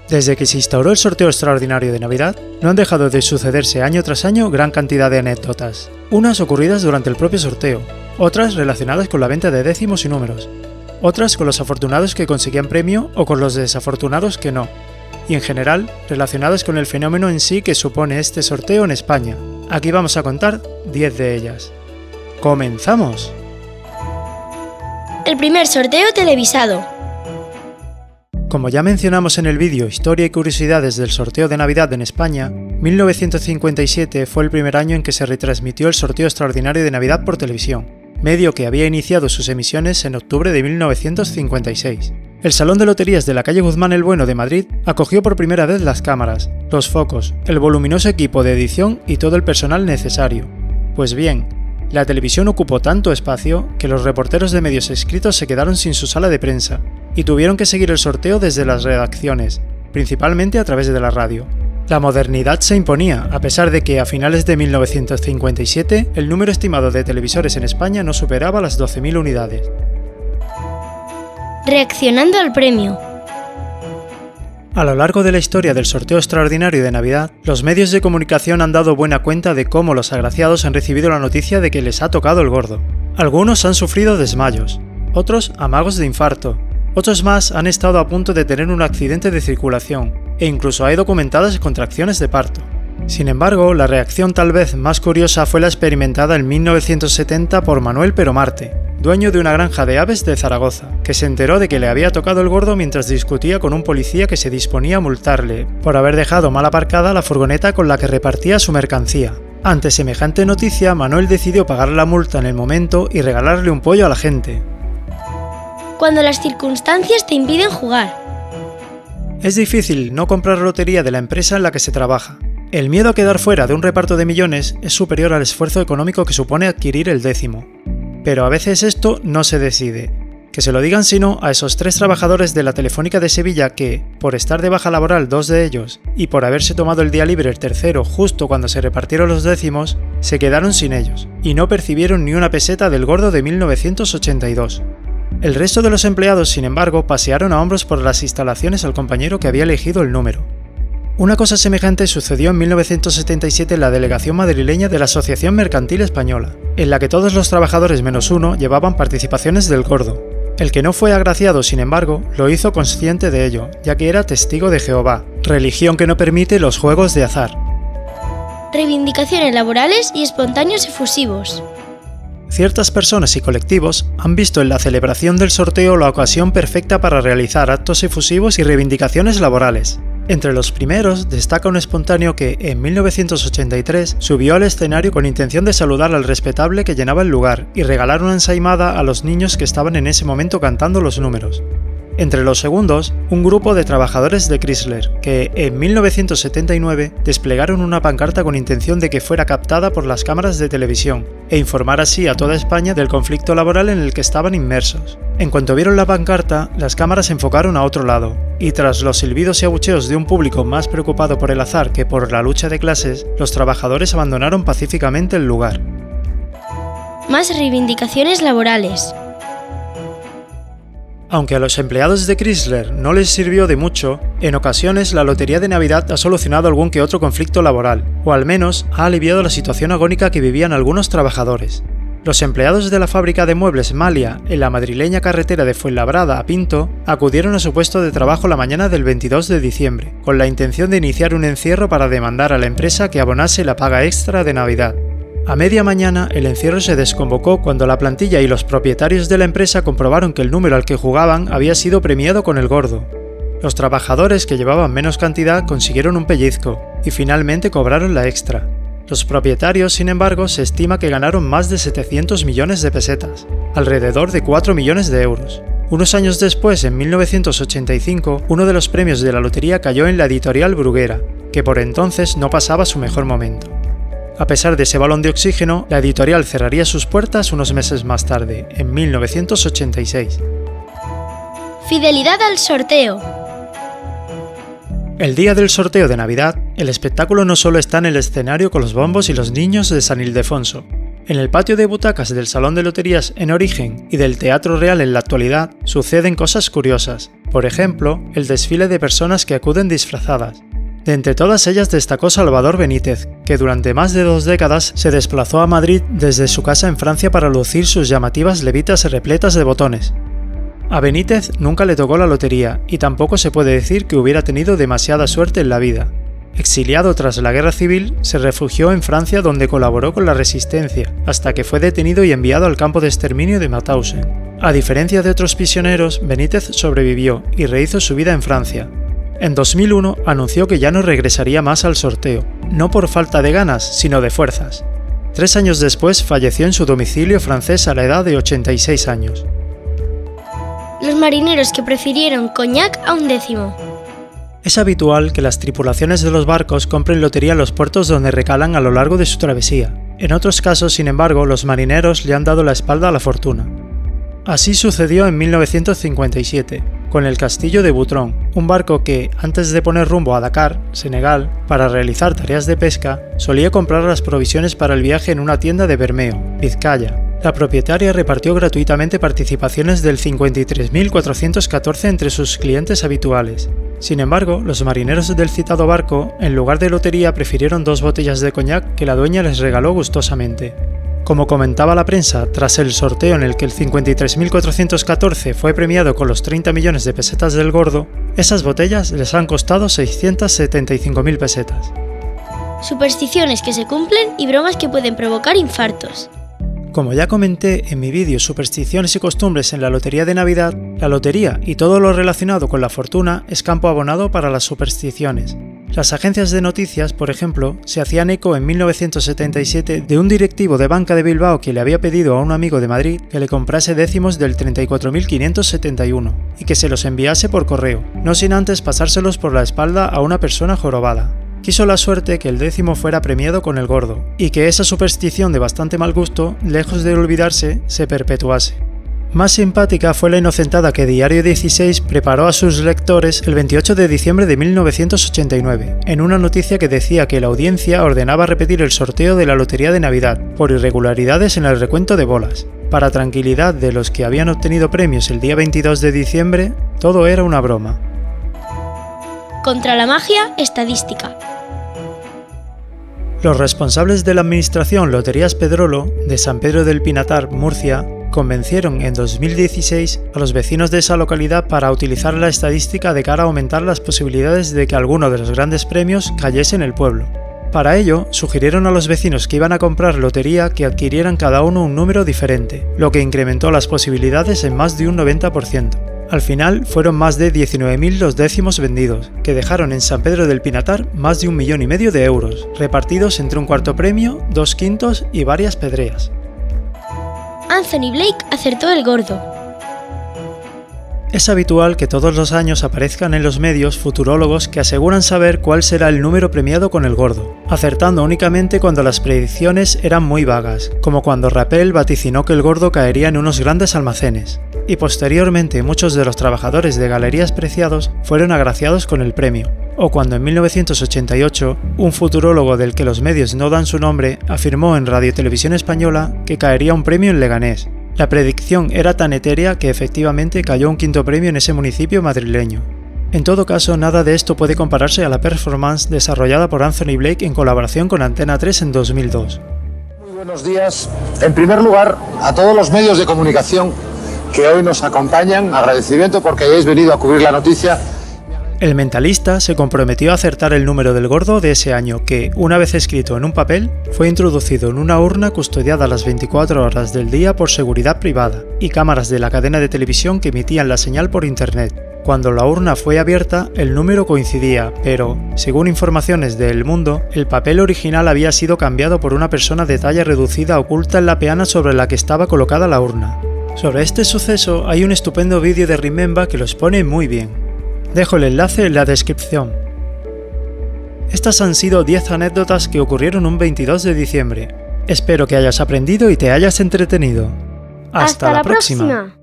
Desde que se instauró el sorteo extraordinario de Navidad, no han dejado de sucederse año tras año gran cantidad de anécdotas, unas ocurridas durante el propio sorteo, otras relacionadas con la venta de décimos y números, otras con los afortunados que conseguían premio o con los desafortunados que no, y en general relacionadas con el fenómeno en sí que supone este sorteo en España. Aquí vamos a contar 10 de ellas. ¡Comenzamos! El primer sorteo televisado. Como ya mencionamos en el vídeo Historia y curiosidades del sorteo de Navidad en España, 1957 fue el primer año en que se retransmitió el sorteo extraordinario de Navidad por televisión, medio que había iniciado sus emisiones en octubre de 1956. El Salón de Loterías de la calle Guzmán el Bueno de Madrid acogió por primera vez las cámaras, los focos, el voluminoso equipo de edición y todo el personal necesario. Pues bien, la televisión ocupó tanto espacio que los reporteros de medios escritos se quedaron sin su sala de prensa y tuvieron que seguir el sorteo desde las redacciones, principalmente a través de la radio. La modernidad se imponía, a pesar de que a finales de 1957 el número estimado de televisores en España no superaba las 12.000 unidades. Reaccionando al premio. A lo largo de la historia del sorteo extraordinario de Navidad, los medios de comunicación han dado buena cuenta de cómo los agraciados han recibido la noticia de que les ha tocado el gordo. Algunos han sufrido desmayos, otros amagos de infarto, otros más han estado a punto de tener un accidente de circulación, e incluso hay documentadas contracciones de parto. Sin embargo, la reacción tal vez más curiosa fue la experimentada en 1970 por Manuel Peromarte, dueño de una granja de aves de Zaragoza, que se enteró de que le había tocado el gordo mientras discutía con un policía que se disponía a multarle por haber dejado mal aparcada la furgoneta con la que repartía su mercancía. Ante semejante noticia, Manuel decidió pagar la multa en el momento y regalarle un pollo a la gente. Cuando las circunstancias te impiden jugar. Es difícil no comprar lotería de la empresa en la que se trabaja. El miedo a quedar fuera de un reparto de millones es superior al esfuerzo económico que supone adquirir el décimo. Pero a veces esto no se decide. Que se lo digan sino a esos 3 trabajadores de la Telefónica de Sevilla que, por estar de baja laboral 2 de ellos, y por haberse tomado el día libre el tercero justo cuando se repartieron los décimos, se quedaron sin ellos, y no percibieron ni una peseta del gordo de 1982. El resto de los empleados, sin embargo, pasearon a hombros por las instalaciones al compañero que había elegido el número. Una cosa semejante sucedió en 1977 en la delegación madrileña de la Asociación Mercantil Española, en la que todos los trabajadores menos uno llevaban participaciones del gordo. El que no fue agraciado, sin embargo, lo hizo consciente de ello, ya que era testigo de Jehová, religión que no permite los juegos de azar. Reivindicaciones laborales y espontáneos efusivos. Ciertas personas y colectivos han visto en la celebración del sorteo la ocasión perfecta para realizar actos efusivos y reivindicaciones laborales. Entre los primeros destaca un espontáneo que, en 1983, subió al escenario con intención de saludar al respetable que llenaba el lugar y regalar una ensaimada a los niños que estaban en ese momento cantando los números. Entre los segundos, un grupo de trabajadores de Chrysler, que en 1979 desplegaron una pancarta con intención de que fuera captada por las cámaras de televisión, e informar así a toda España del conflicto laboral en el que estaban inmersos. En cuanto vieron la pancarta, las cámaras enfocaron a otro lado, y tras los silbidos y abucheos de un público más preocupado por el azar que por la lucha de clases, los trabajadores abandonaron pacíficamente el lugar. Más reivindicaciones laborales. Aunque a los empleados de Chrysler no les sirvió de mucho, en ocasiones la Lotería de Navidad ha solucionado algún que otro conflicto laboral, o al menos ha aliviado la situación agónica que vivían algunos trabajadores. Los empleados de la fábrica de muebles Malia, en la madrileña carretera de Fuenlabrada a Pinto, acudieron a su puesto de trabajo la mañana del 22 de diciembre, con la intención de iniciar un encierro para demandar a la empresa que abonase la paga extra de Navidad. A media mañana, el encierro se desconvocó cuando la plantilla y los propietarios de la empresa comprobaron que el número al que jugaban había sido premiado con el gordo. Los trabajadores que llevaban menos cantidad consiguieron un pellizco y finalmente cobraron la extra. Los propietarios, sin embargo, se estima que ganaron más de 700 millones de pesetas, alrededor de 4 millones de euros. Unos años después, en 1985, uno de los premios de la lotería cayó en la editorial Bruguera, que por entonces no pasaba su mejor momento. A pesar de ese balón de oxígeno, la editorial cerraría sus puertas unos meses más tarde, en 1986. Fidelidad al sorteo. El día del sorteo de Navidad, el espectáculo no solo está en el escenario con los bombos y los niños de San Ildefonso. En el patio de butacas del Salón de Loterías en origen y del Teatro Real en la actualidad suceden cosas curiosas. Por ejemplo, el desfile de personas que acuden disfrazadas. De entre todas ellas destacó Salvador Benítez, que durante más de 2 décadas se desplazó a Madrid desde su casa en Francia para lucir sus llamativas levitas repletas de botones. A Benítez nunca le tocó la lotería y tampoco se puede decir que hubiera tenido demasiada suerte en la vida. Exiliado tras la Guerra Civil, se refugió en Francia donde colaboró con la resistencia, hasta que fue detenido y enviado al campo de exterminio de Mauthausen. A diferencia de otros prisioneros, Benítez sobrevivió y rehizo su vida en Francia. En 2001 anunció que ya no regresaría más al sorteo, no por falta de ganas, sino de fuerzas. 3 años después falleció en su domicilio francés a la edad de 86 años. Los marineros que prefirieron coñac a un décimo. Es habitual que las tripulaciones de los barcos compren lotería en los puertos donde recalan a lo largo de su travesía. En otros casos, sin embargo, los marineros le han dado la espalda a la fortuna. Así sucedió en 1957, con el Castillo de Butrón, un barco que, antes de poner rumbo a Dakar, Senegal, para realizar tareas de pesca, solía comprar las provisiones para el viaje en una tienda de Bermeo, Vizcaya. La propietaria repartió gratuitamente participaciones del 53.414 entre sus clientes habituales. Sin embargo, los marineros del citado barco, en lugar de lotería, prefirieron 2 botellas de coñac que la dueña les regaló gustosamente. Como comentaba la prensa, tras el sorteo en el que el 53.414 fue premiado con los 30 millones de pesetas del gordo, esas botellas les han costado 675.000 pesetas. Supersticiones que se cumplen y bromas que pueden provocar infartos. Como ya comenté en mi vídeo Supersticiones y costumbres en la Lotería de Navidad, la lotería y todo lo relacionado con la fortuna es campo abonado para las supersticiones. Las agencias de noticias, por ejemplo, se hacían eco en 1977 de un directivo de Banca de Bilbao que le había pedido a un amigo de Madrid que le comprase décimos del 34.571 y que se los enviase por correo, no sin antes pasárselos por la espalda a una persona jorobada. Quiso la suerte que el décimo fuera premiado con el gordo, y que esa superstición de bastante mal gusto, lejos de olvidarse, se perpetuase. Más simpática fue la inocentada que Diario 16 preparó a sus lectores el 28 de diciembre de 1989, en una noticia que decía que la audiencia ordenaba repetir el sorteo de la Lotería de Navidad, por irregularidades en el recuento de bolas. Para tranquilidad de los que habían obtenido premios el día 22 de diciembre, todo era una broma. Contra la magia estadística. Los responsables de la administración Loterías Pedrolo, de San Pedro del Pinatar, Murcia, convencieron en 2016 a los vecinos de esa localidad para utilizar la estadística de cara a aumentar las posibilidades de que alguno de los grandes premios cayese en el pueblo. Para ello, sugirieron a los vecinos que iban a comprar lotería que adquirieran cada uno un número diferente, lo que incrementó las posibilidades en más de un 90%. Al final fueron más de 19.000 los décimos vendidos, que dejaron en San Pedro del Pinatar más de 1,5 millones de euros, repartidos entre un cuarto premio, 2 quintos y varias pedreas. Anthony Blake acertó el gordo. Es habitual que todos los años aparezcan en los medios futurólogos que aseguran saber cuál será el número premiado con el gordo, acertando únicamente cuando las predicciones eran muy vagas, como cuando Rappel vaticinó que el gordo caería en unos grandes almacenes. Y posteriormente muchos de los trabajadores de Galerías Preciados fueron agraciados con el premio, o cuando en 1988 un futurólogo del que los medios no dan su nombre afirmó en Radio Televisión Española que caería un premio en Leganés. La predicción era tan etérea que efectivamente cayó un 5º premio en ese municipio madrileño. En todo caso, nada de esto puede compararse a la performance desarrollada por Anthony Blake en colaboración con Antena 3 en 2002. Muy buenos días. En primer lugar, a todos los medios de comunicación que hoy nos acompañan, agradecimiento porque hayáis venido a cubrir la noticia. El mentalista se comprometió a acertar el número del gordo de ese año que, una vez escrito en un papel, fue introducido en una urna custodiada las 24 horas del día por seguridad privada y cámaras de la cadena de televisión que emitían la señal por internet. Cuando la urna fue abierta, el número coincidía, pero, según informaciones de El Mundo, el papel original había sido cambiado por una persona de talla reducida oculta en la peana sobre la que estaba colocada la urna. Sobre este suceso hay un estupendo vídeo de Remember que lo expone muy bien. Dejo el enlace en la descripción. Estas han sido 10 anécdotas que ocurrieron un 22 de diciembre. Espero que hayas aprendido y te hayas entretenido. ¡Hasta la próxima!